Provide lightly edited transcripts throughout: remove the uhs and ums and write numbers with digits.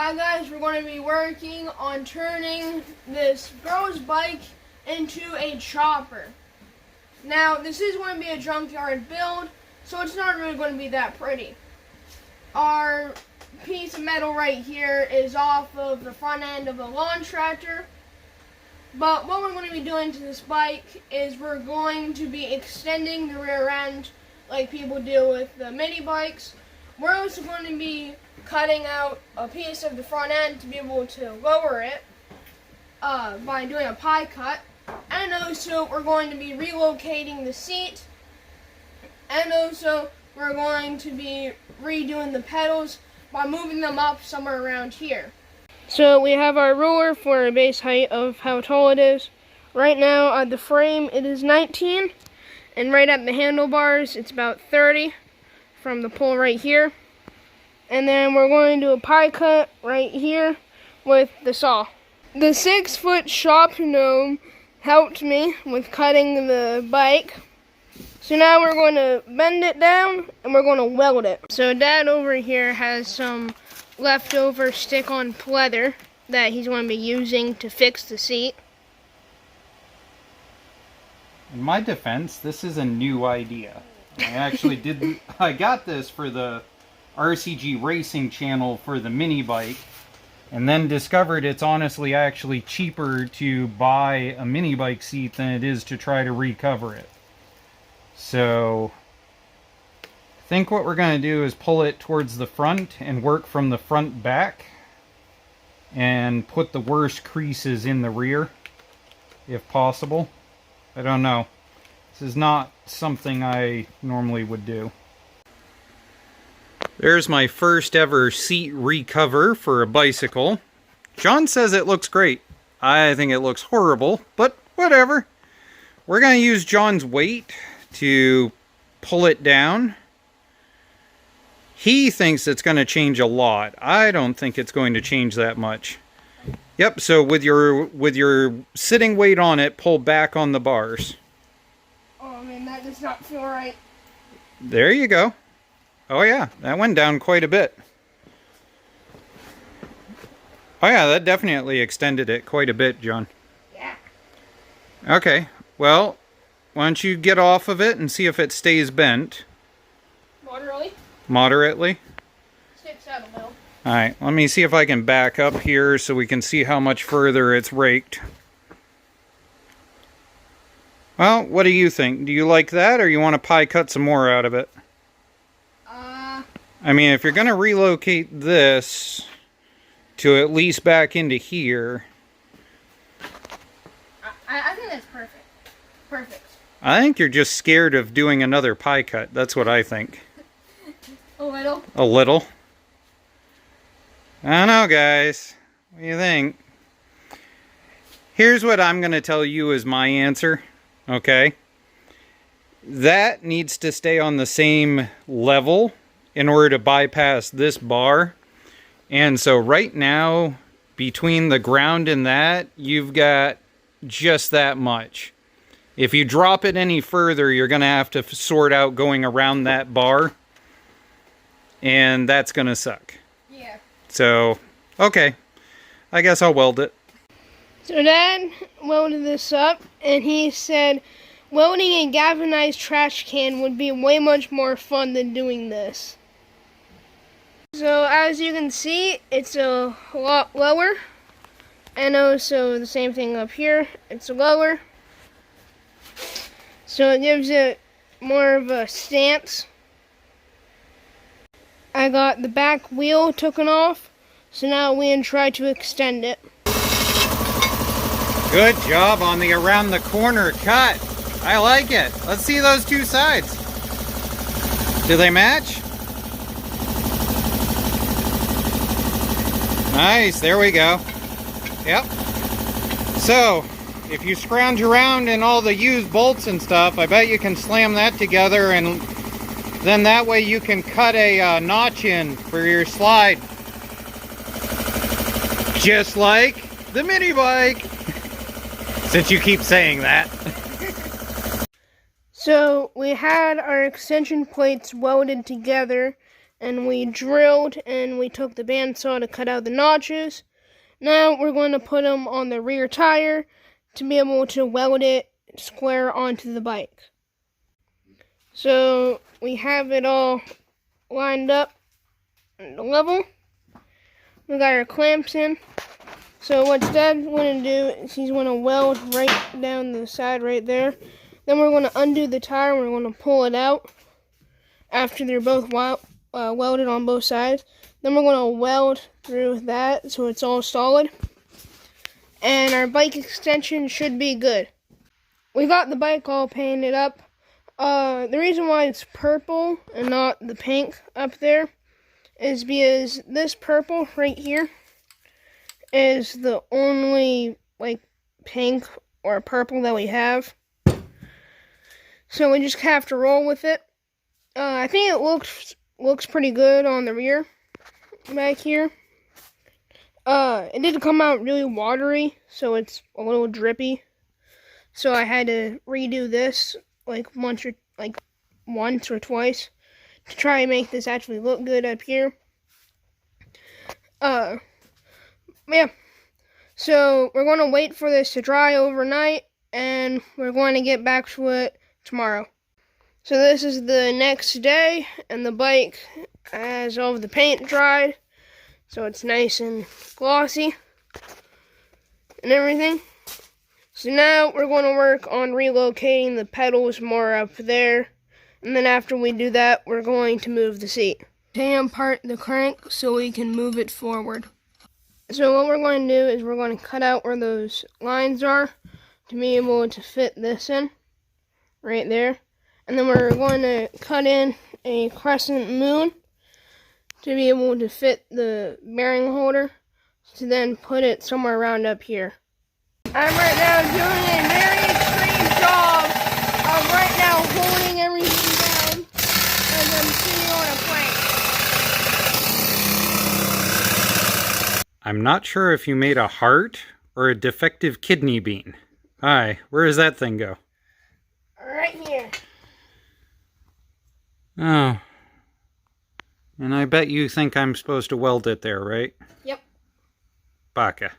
Hi guys, we're going to be working on turning this girl's bike into a chopper. Now, this is going to be a junkyard build, so it's not really going to be that pretty. Our piece of metal right here is off of the front end of a lawn tractor. But what we're going to be doing to this bike is we're going to be extending the rear end like people do with the mini bikes. We're also going to be cutting out a piece of the front end to be able to lower it by doing a pie cut. And also we're going to be relocating the seat. And also we're going to be redoing the pedals by moving them up somewhere around here. So we have our ruler for a base height of how tall it is. Right now at the frame it is 19. And right at the handlebars it's about 30 from the pole right here. And then we're going to do a pie cut right here with the saw. The 6-foot shop gnome helped me with cutting the bike. So now we're going to bend it down and we're going to weld it. So Dad over here has some leftover stick-on pleather that he's going to be using to fix the seat. In my defense, this is a new idea. I got this for the RCG Racing channel for the mini bike, and then discovered it's honestly actually cheaper to buy a mini bike seat than it is to try to recover it. So I think what we're going to do is pull it towards the front and work from the front back and put the worst creases in the rear if possible. I don't know. This is not something I normally would do. There's my first ever seat recover for a bicycle. John says it looks great. I think it looks horrible, but whatever. We're going to use John's weight to pull it down. He thinks it's going to change a lot. I don't think it's going to change that much. Yep, so with your sitting weight on it, pull back on the bars. Oh man, that does not feel right. There you go. Oh yeah, that went down quite a bit. Oh yeah, that definitely extended it quite a bit, John. Yeah. Okay, well, why don't you get off of it and see if it stays bent. Moderately? Moderately? Sticks out a little. Alright, let me see if I can back up here so we can see how much further it's raked. Well, what do you think? Do you like that, or you want to pie cut some more out of it? I mean, if you're going to relocate this to at least back into here... I think that's perfect. Perfect. I think you're just scared of doing another pie cut. That's what I think. A little? A little? I don't know, guys. What do you think? Here's what I'm going to tell you is my answer. Okay? That needs to stay on the same level in order to bypass this bar. And so right now, between the ground and that, you've got just that much. If you drop it any further, you're going to have to sort out going around that bar. And that's going to suck. Yeah. So, okay. I guess I'll weld it. So Dad welded this up, and he said welding a galvanized trash can would be way much more fun than doing this. So as you can see, it's a lot lower, and also the same thing up here, it's lower. So it gives it more of a stance. I got the back wheel taken off, so now we can try to extend it. Good job on the around the corner cut. I like it. Let's see those two sides. Do they match? Nice, there we go. Yep. So, if you scrounge around in all the used bolts and stuff, I bet you can slam that together, and then that way you can cut a notch in for your slide. Just like the mini bike. Since you keep saying that. So we had our extension plates welded together, and we drilled and we took the bandsaw to cut out the notches. Now we're going to put them on the rear tire to be able to weld it square onto the bike. So we have it all lined up and level. We got our clamps in. So what Dad's going to do is he's going to weld right down the side right there. Then we're going to undo the tire and we're going to pull it out after they're both welded on both sides. Then we're going to weld through that so it's all solid. And our bike extension should be good. We got the bike all painted up. The reason why it's purple and not the pink up there is because this purple right here is the only like pink or purple that we have. So we just have to roll with it. I think it looks pretty good on the rear back here. It did come out really watery, so it's a little drippy. So I had to redo this like once or twice to try and make this actually look good up here. Yeah. So we're going to wait for this to dry overnight, and we're going to get back to it tomorrow. So this is the next day, and the bike has all of the paint dried, so it's nice and glossy and everything. So now we're going to work on relocating the pedals more up there, and then after we do that, we're going to move the seat. Take apart the crank so we can move it forward. So what we're going to do is we're going to cut out where those lines are to be able to fit this in, right there. And then we're going to cut in a crescent moon to be able to fit the bearing holder to then put it somewhere around up here. I'm right now doing a very extreme job of right now holding everything down as I'm sitting on a plank. I'm not sure if you made a heart or a defective kidney bean. Hi, where does that thing go? Right here. Oh. And I bet you think I'm supposed to weld it there, right? Yep. Baka.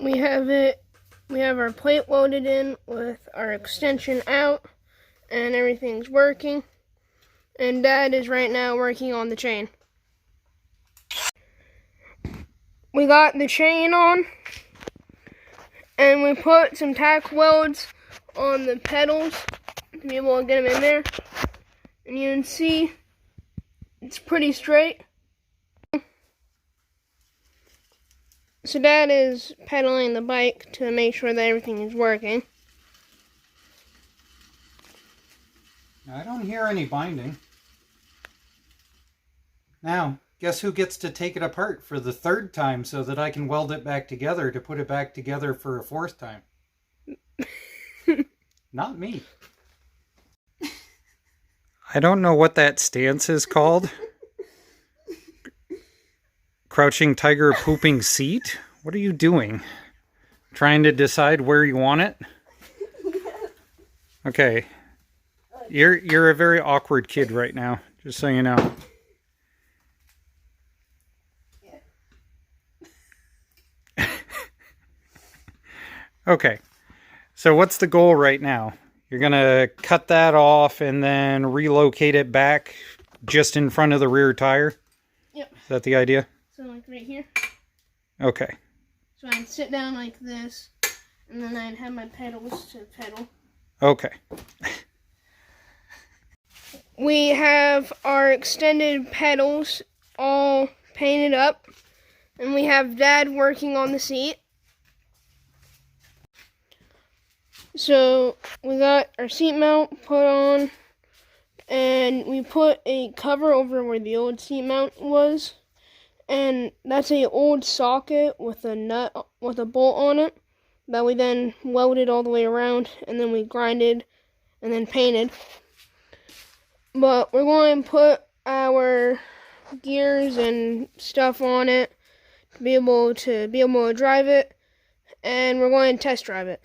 We have our plate welded in with our extension out, and everything's working. And Dad is right now working on the chain. We got the chain on, and we put some tack welds on the pedals to be able to get them in there. And you can see it's pretty straight. So Dad is pedaling the bike to make sure that everything is working. I don't hear any binding. Now, guess who gets to take it apart for the third time so that I can weld it back together to put it back together for a fourth time? Not me. I don't know what that stance is called. Crouching tiger pooping seat? What are you doing? Trying to decide where you want it? Okay. You're a very awkward kid right now, just so you know. Okay. So what's the goal right now? You're going to cut that off and then relocate it back just in front of the rear tire? Yep. Is that the idea? So like right here. Okay. So I'd sit down like this, and then I'd have my pedals to pedal. Okay. We have our extended pedals all painted up, and we have Dad working on the seat. So we got our seat mount put on, and we put a cover over where the old seat mount was, and that's a old socket with a nut with a bolt on it that we then welded all the way around, and then we grinded and then painted. But we're going to put our gears and stuff on it to be able to drive it, and we're going to test drive it.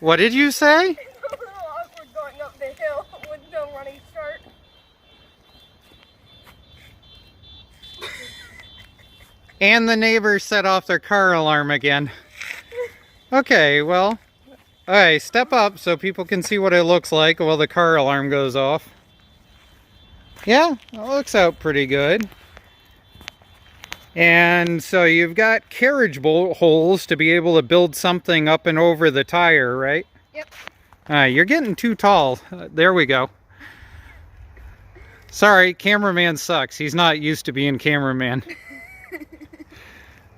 What did you say? It's a little awkward going up the hill with no running start. And the neighbors set off their car alarm again. Okay, well, alright, step up so people can see what it looks like while the car alarm goes off. Yeah, it looks out pretty good. And so you've got carriage bolt holes to be able to build something up and over the tire, right? Yep. Alright, you're getting too tall. There we go. Sorry, cameraman sucks. He's not used to being cameraman.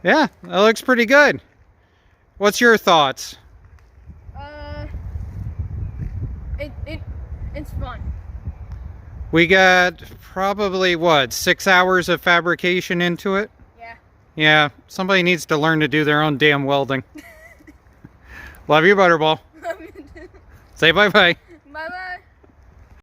Yeah, that looks pretty good. What's your thoughts? It's fun. We got probably, what, 6 hours of fabrication into it? Yeah. Yeah, somebody needs to learn to do their own damn welding. Love you, Butterball. Say bye-bye.